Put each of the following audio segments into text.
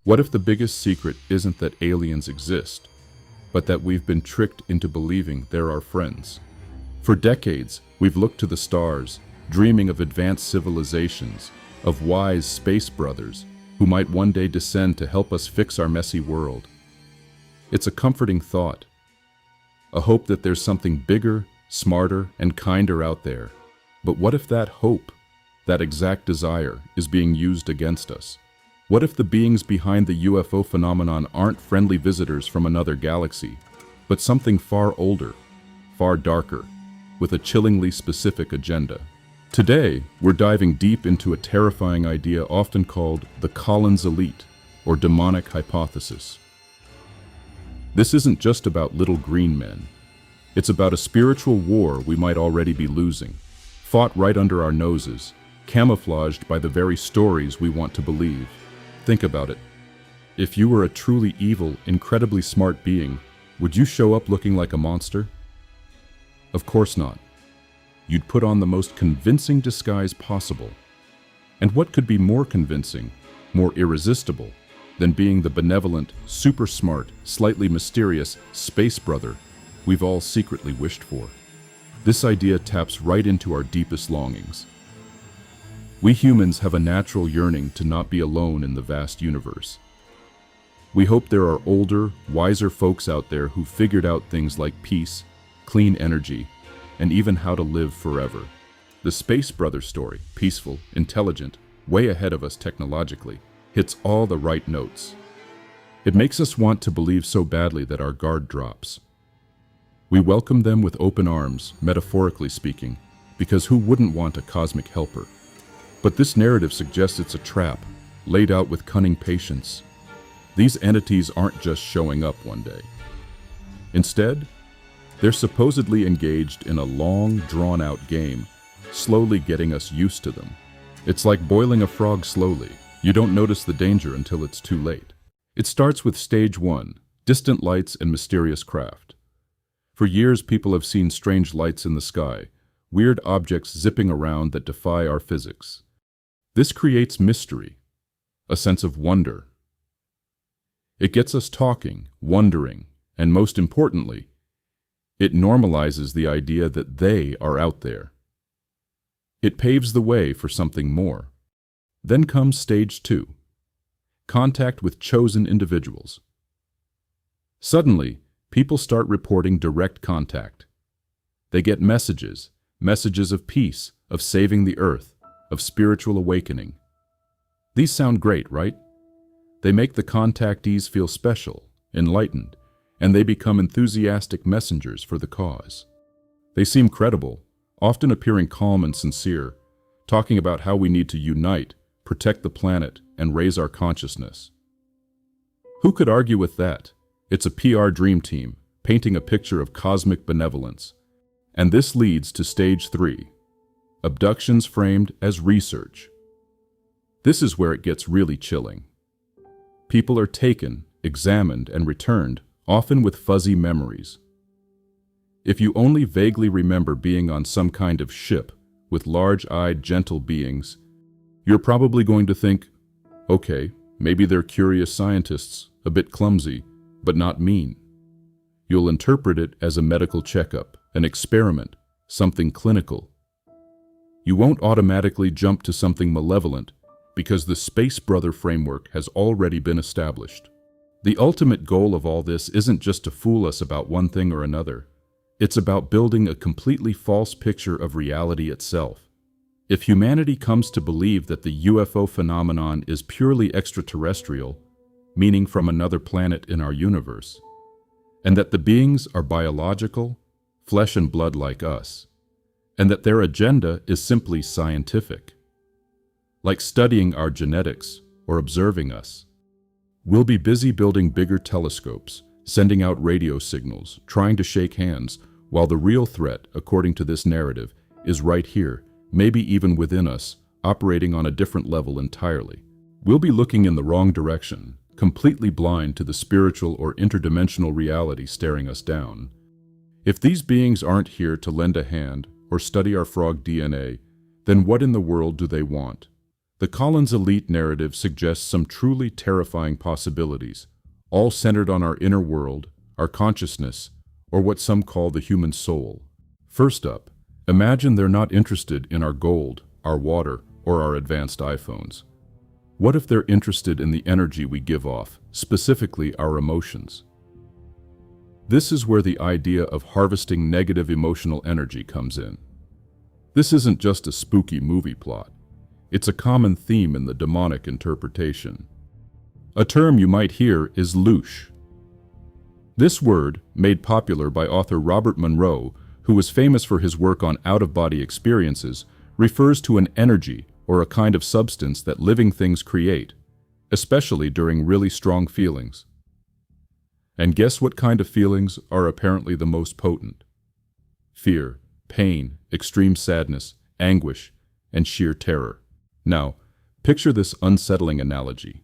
What if the biggest secret isn't that aliens exist, but that we've been tricked into believing they're our friends? For decades, we've looked to the stars, dreaming of advanced civilizations, of wise space brothers who might one day descend to help us fix our messy world. It's a comforting thought, a hope that there's something bigger, smarter, and kinder out there. But what if that hope, that exact desire, is being used against us? What if the beings behind the UFO phenomenon aren't friendly visitors from another galaxy, but something far older, far darker, with a chillingly specific agenda? Today, we're diving deep into a terrifying idea often called the Collins elite, or demonic hypothesis. This isn't just about little green men. It's about a spiritual war we might already be losing, fought right under our noses, camouflaged by the very stories we want to believe. Think about it. If you were a truly evil, incredibly smart being, would you show up looking like a monster? Of course not. You'd put on the most convincing disguise possible. And what could be more convincing, more irresistible, than being the benevolent, super smart, slightly mysterious space brother we've all secretly wished for? This idea taps right into our deepest longings. We humans have a natural yearning to not be alone in the vast universe. We hope there are older, wiser folks out there who figured out things like peace, clean energy, and even how to live forever. The Space Brother story, peaceful, intelligent, way ahead of us technologically, hits all the right notes. It makes us want to believe so badly that our guard drops. We welcome them with open arms, metaphorically speaking, because who wouldn't want a cosmic helper? But this narrative suggests it's a trap, laid out with cunning patience. These entities aren't just showing up one day. Instead, they're supposedly engaged in a long, drawn-out game, slowly getting us used to them. It's like boiling a frog slowly. You don't notice the danger until it's too late. It starts with stage 1, distant lights and mysterious craft. For years, people have seen strange lights in the sky, weird objects zipping around that defy our physics. This creates mystery, a sense of wonder. It gets us talking, wondering, and most importantly, it normalizes the idea that they are out there. It paves the way for something more. Then comes stage 2, contact with chosen individuals. Suddenly, people start reporting direct contact. They get messages of peace, of saving the earth, of spiritual awakening. These sound great, right? They make the contactees feel special, enlightened, and they become enthusiastic messengers for the cause. They seem credible, often appearing calm and sincere, talking about how we need to unite, protect the planet, and raise our consciousness. Who could argue with that? It's a PR dream team, painting a picture of cosmic benevolence. And this leads to stage 3, abductions framed as research. This is where it gets really chilling. People are taken, examined, and returned, often with fuzzy memories. If you only vaguely remember being on some kind of ship with large-eyed, gentle beings, you're probably going to think, okay, maybe they're curious scientists, a bit clumsy, but not mean. You'll interpret it as a medical checkup, an experiment, something clinical. You won't automatically jump to something malevolent because the Space Brother framework has already been established. The ultimate goal of all this isn't just to fool us about one thing or another. It's about building a completely false picture of reality itself. If humanity comes to believe that the UFO phenomenon is purely extraterrestrial, meaning from another planet in our universe, and that the beings are biological, flesh and blood like us, and that their agenda is simply scientific, like studying our genetics or observing us, we'll be busy building bigger telescopes, sending out radio signals, trying to shake hands, while the real threat, according to this narrative, is right here, maybe even within us, operating on a different level entirely. We'll be looking in the wrong direction, completely blind to the spiritual or interdimensional reality staring us down. If these beings aren't here to lend a hand or study our frog DNA, then what in the world do they want? The Collins elite narrative suggests some truly terrifying possibilities, all centered on our inner world, our consciousness, or what some call the human soul. First up, imagine they're not interested in our gold, our water, or our advanced iPhones. What if they're interested in the energy we give off, specifically our emotions? This is where the idea of harvesting negative emotional energy comes in. This isn't just a spooky movie plot. It's a common theme in the demonic interpretation. A term you might hear is louche. This word, made popular by author Robert Monroe, who was famous for his work on out-of-body experiences, refers to an energy or a kind of substance that living things create, especially during really strong feelings. And guess what kind of feelings are apparently the most potent? Fear, pain, extreme sadness, anguish, and sheer terror. Now, picture this unsettling analogy.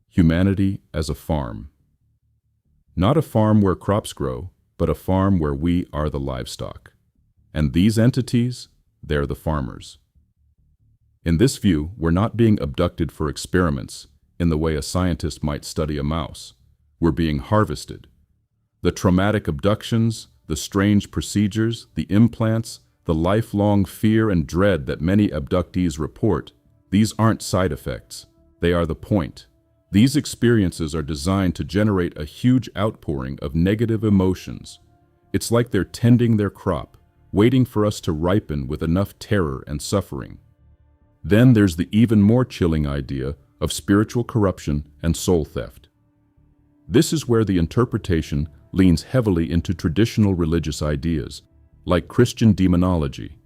Humanity as a farm. Not a farm where crops grow, but a farm where we are the livestock. And these entities, they're the farmers. In this view, we're not being abducted for experiments in the way a scientist might study a mouse. We're being harvested. The traumatic abductions, the strange procedures, the implants, the lifelong fear and dread that many abductees report, these aren't side effects. They are the point. These experiences are designed to generate a huge outpouring of negative emotions. It's like they're tending their crop, waiting for us to ripen with enough terror and suffering. Then there's the even more chilling idea of spiritual corruption and soul theft. This is where the interpretation leans heavily into traditional religious ideas, like Christian demonology,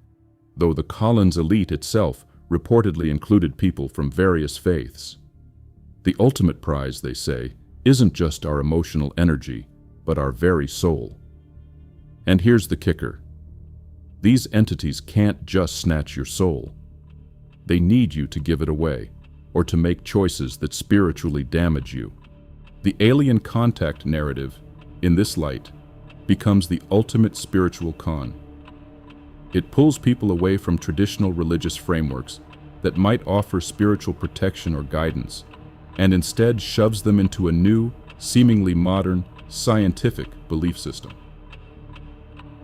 though the Collins elite itself reportedly included people from various faiths. The ultimate prize, they say, isn't just our emotional energy, but our very soul. And here's the kicker. These entities can't just snatch your soul. They need you to give it away, or to make choices that spiritually damage you. The alien contact narrative, in this light, becomes the ultimate spiritual con. It pulls people away from traditional religious frameworks that might offer spiritual protection or guidance, and instead shoves them into a new, seemingly modern, scientific belief system.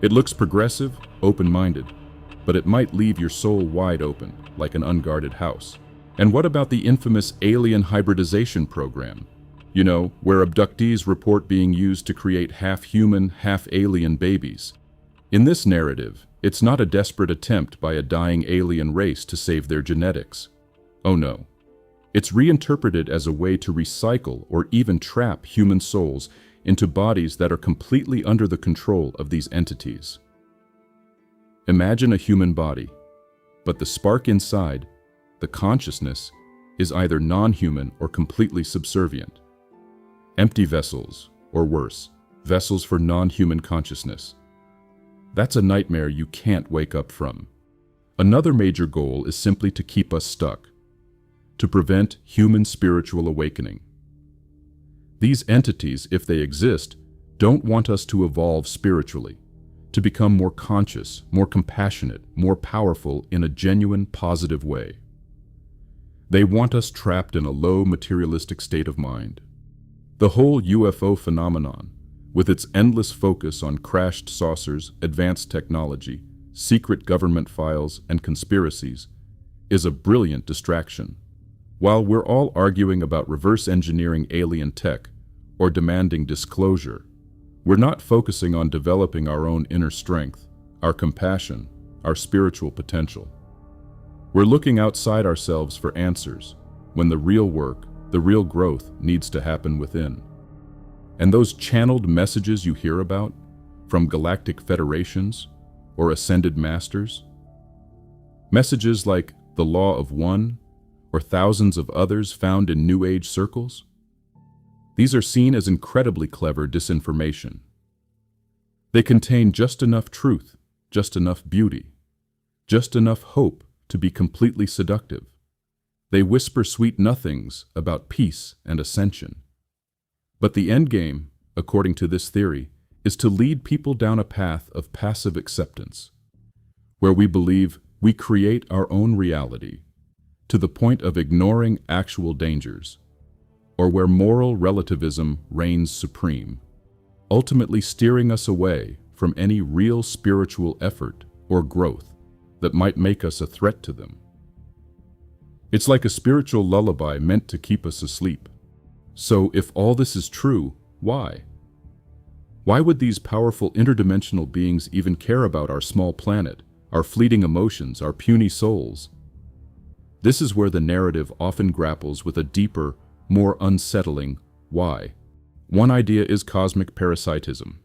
It looks progressive, open-minded, but it might leave your soul wide open, like an unguarded house. And what about the infamous alien hybridization program? You know, where abductees report being used to create half-human, half-alien babies. In this narrative, it's not a desperate attempt by a dying alien race to save their genetics. Oh no. It's reinterpreted as a way to recycle or even trap human souls into bodies that are completely under the control of these entities. Imagine a human body, but the spark inside, the consciousness, is either non-human or completely subservient. Empty vessels, or worse, vessels for non-human consciousness. That's a nightmare you can't wake up from. Another major goal is simply to keep us stuck, to prevent human spiritual awakening. These entities, if they exist, don't want us to evolve spiritually, to become more conscious, more compassionate, more powerful in a genuine, positive way. They want us trapped in a low materialistic state of mind. The whole UFO phenomenon, with its endless focus on crashed saucers, advanced technology, secret government files, and conspiracies, is a brilliant distraction. While we're all arguing about reverse engineering alien tech or demanding disclosure, we're not focusing on developing our own inner strength, our compassion, our spiritual potential. We're looking outside ourselves for answers, when the real work, the real growth needs to happen within. And those channeled messages you hear about, from galactic federations or ascended masters, messages like the law of one or thousands of others found in New Age circles, these are seen as incredibly clever disinformation. They contain just enough truth, just enough beauty, just enough hope to be completely seductive. They whisper sweet nothings about peace and ascension. But the end game, according to this theory, is to lead people down a path of passive acceptance, where we believe we create our own reality, to the point of ignoring actual dangers, or where moral relativism reigns supreme, ultimately steering us away from any real spiritual effort or growth that might make us a threat to them. It's like a spiritual lullaby meant to keep us asleep. So if all this is true, why? Why would these powerful interdimensional beings even care about our small planet, our fleeting emotions, our puny souls? This is where the narrative often grapples with a deeper, more unsettling why. One idea is cosmic parasitism.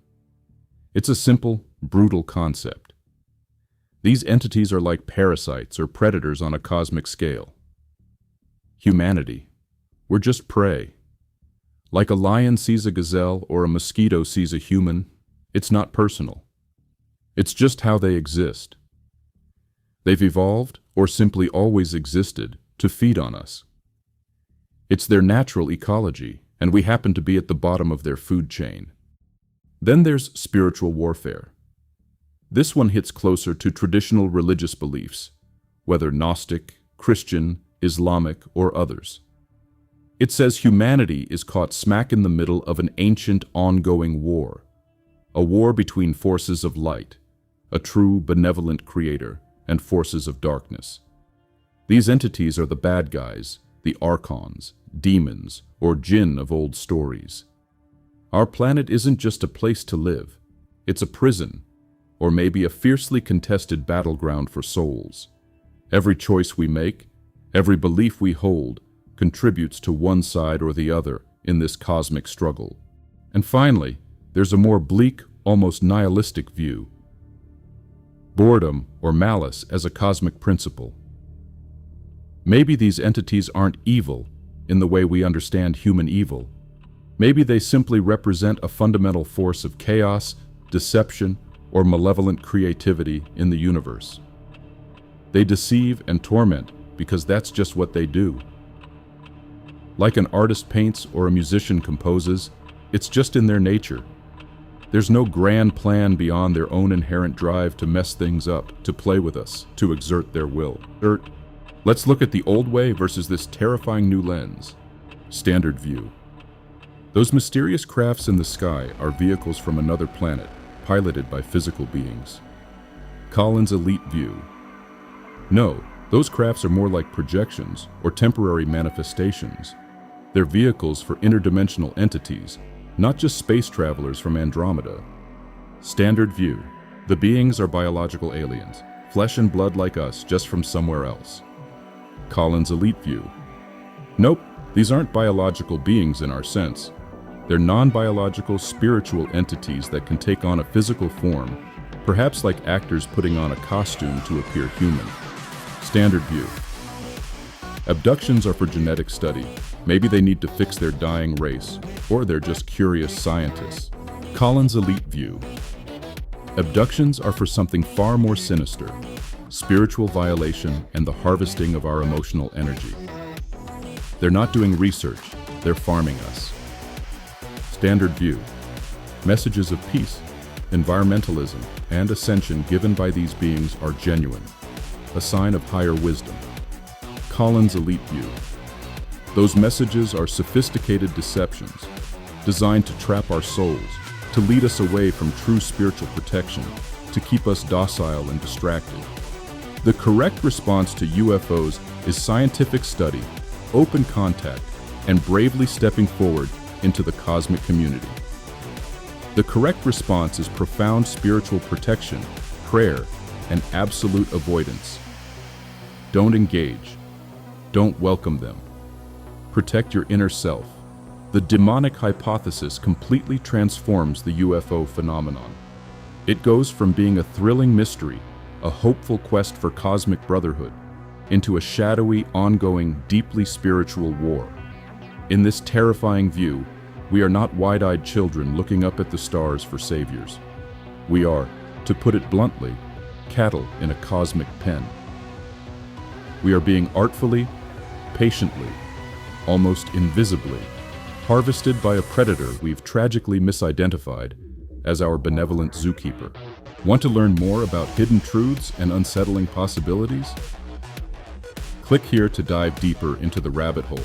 It's a simple, brutal concept. These entities are like parasites or predators on a cosmic scale. Humanity, we're just prey. Like a lion sees a gazelle or a mosquito sees a human, it's not personal. It's just how they exist. They've evolved, or simply always existed, to feed on us. It's their natural ecology, and we happen to be at the bottom of their food chain. Then there's spiritual warfare. This one hits closer to traditional religious beliefs, whether Gnostic, Christian, Islamic, or others. It says humanity is caught smack in the middle of an ancient, ongoing war, a war between forces of light, a true, benevolent creator, and forces of darkness. These entities are the bad guys, the archons, demons, or jinn of old stories. Our planet isn't just a place to live, it's a prison, or maybe a fiercely contested battleground for souls. Every choice we make, every belief we hold, contributes to one side or the other in this cosmic struggle. And finally, there's a more bleak, almost nihilistic view. Boredom or malice as a cosmic principle. Maybe these entities aren't evil in the way we understand human evil. Maybe they simply represent a fundamental force of chaos, deception, or malevolent creativity in the universe. They deceive and torment because that's just what they do. Like an artist paints or a musician composes, it's just in their nature. There's no grand plan beyond their own inherent drive to mess things up, to play with us, to exert their will. Let's look at the old way versus this terrifying new lens. Standard view. Those mysterious crafts in the sky are vehicles from another planet, piloted by physical beings. Collins' elite view. No, those crafts are more like projections or temporary manifestations. They're vehicles for interdimensional entities, not just space travelers from Andromeda. Standard view. The beings are biological aliens, flesh and blood like us, just from somewhere else. Collins' elite view. Nope, these aren't biological beings in our sense. They're non-biological spiritual entities that can take on a physical form, perhaps like actors putting on a costume to appear human. Standard view. Abductions are for genetic study. Maybe they need to fix their dying race, or they're just curious scientists. Collins' elite view. Abductions are for something far more sinister, spiritual violation and the harvesting of our emotional energy. They're not doing research, they're farming us. Standard view. Messages of peace, environmentalism, and ascension given by these beings are genuine, a sign of higher wisdom. Collins' elite view. Those messages are sophisticated deceptions, designed to trap our souls, to lead us away from true spiritual protection, to keep us docile and distracted. The correct response to UFOs is scientific study, open contact, and bravely stepping forward into the cosmic community. The correct response is profound spiritual protection, prayer, and absolute avoidance. Don't engage. Don't welcome them. Protect your inner self. The demonic hypothesis completely transforms the UFO phenomenon. It goes from being a thrilling mystery, a hopeful quest for cosmic brotherhood, into a shadowy, ongoing, deeply spiritual war. In this terrifying view, we are not wide-eyed children looking up at the stars for saviors. We are, to put it bluntly, cattle in a cosmic pen. We are being artfully, patiently, almost invisibly, harvested by a predator we've tragically misidentified as our benevolent zookeeper. Want to learn more about hidden truths and unsettling possibilities? Click here to dive deeper into the rabbit hole.